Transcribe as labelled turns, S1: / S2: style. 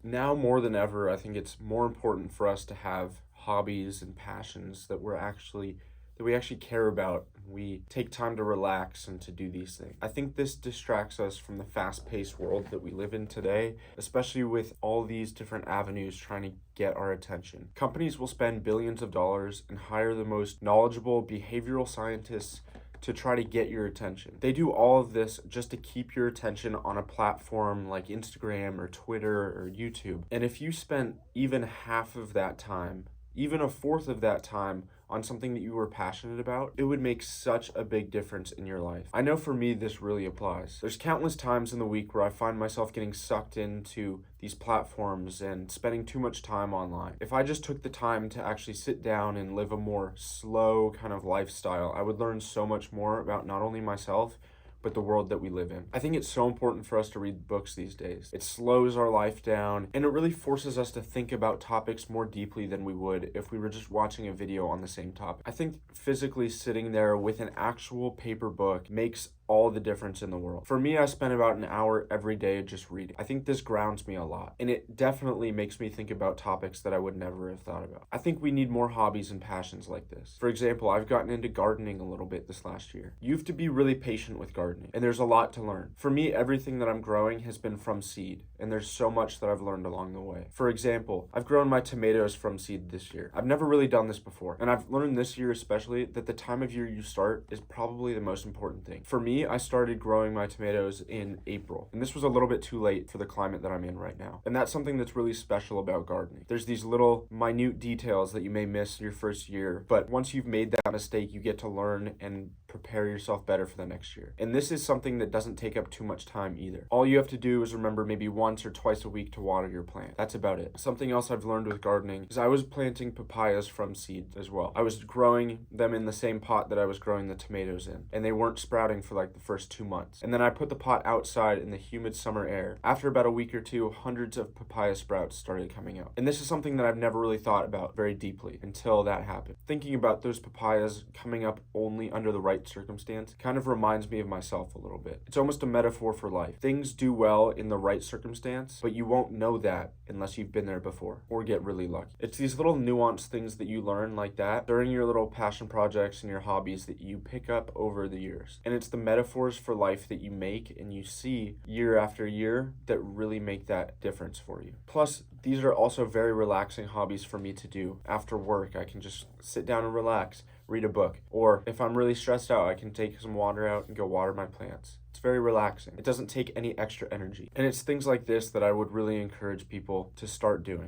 S1: Now more than ever, I think it's more important for us to have hobbies and passions that we actually care about. We take time to relax and to do these things. I think this distracts us from the fast-paced world that we live in today, especially with all these different avenues trying to get our attention. Companies will spend billions of dollars and hire the most knowledgeable behavioral scientists to try to get your attention. They do all of this just to keep your attention on a platform like Instagram or Twitter or YouTube. And if you spent even half of that time, even a fourth of that time on something that you were passionate about, it would make such a big difference in your life. I know for me, this really applies. There's countless times in the week where I find myself getting sucked into these platforms and spending too much time online. If I just took the time to actually sit down and live a more slow kind of lifestyle, I would learn so much more about not only myself, but the world that we live in. I think it's so important for us to read books these days. It slows our life down, and it really forces us to think about topics more deeply than we would if we were just watching a video on the same topic. I think physically sitting there with an actual paper book makes all the difference in the world. For me, I spend about an hour every day just reading. I think this grounds me a lot, and it definitely makes me think about topics that I would never have thought about. I think we need more hobbies and passions like this. For example, I've gotten into gardening a little bit this last year. You have to be really patient with gardening, and there's a lot to learn. For me, everything that I'm growing has been from seed, and there's so much that I've learned along the way. For example, I've grown my tomatoes from seed this year. I've never really done this before, and I've learned this year especially that the time of year you start is probably the most important thing. For me, I started growing my tomatoes in April, and this was a little bit too late for the climate that I'm in right now. And that's something that's really special about gardening. There's these little minute details that you may miss your first year, but once you've made that mistake, you get to learn and prepare yourself better for the next year. And this is something that doesn't take up too much time either. All you have to do is remember maybe once or twice a week to water your plant. That's about it. Something else I've learned with gardening is I was planting papayas from seed as well. I was growing them in the same pot that I was growing the tomatoes in, and they weren't sprouting for like the first 2 months. And then I put the pot outside in the humid summer air. After about a week or two, hundreds of papaya sprouts started coming out. And this is something that I've never really thought about very deeply until that happened. Thinking about those papayas coming up only under the right circumstance kind of reminds me of myself a little bit. It's almost a metaphor for life. Things do well in the right circumstance, but you won't know that unless you've been there before or get really lucky. It's these little nuanced things that you learn like that during your little passion projects and your hobbies that you pick up over the years. And it's the metaphors for life that you make and you see year after year that really make that difference for you. Plus, these are also very relaxing hobbies for me to do. After work, I can just sit down and relax, read a book. Or if I'm really stressed out, I can take some water out and go water my plants. It's very relaxing. It doesn't take any extra energy. And it's things like this that I would really encourage people to start doing.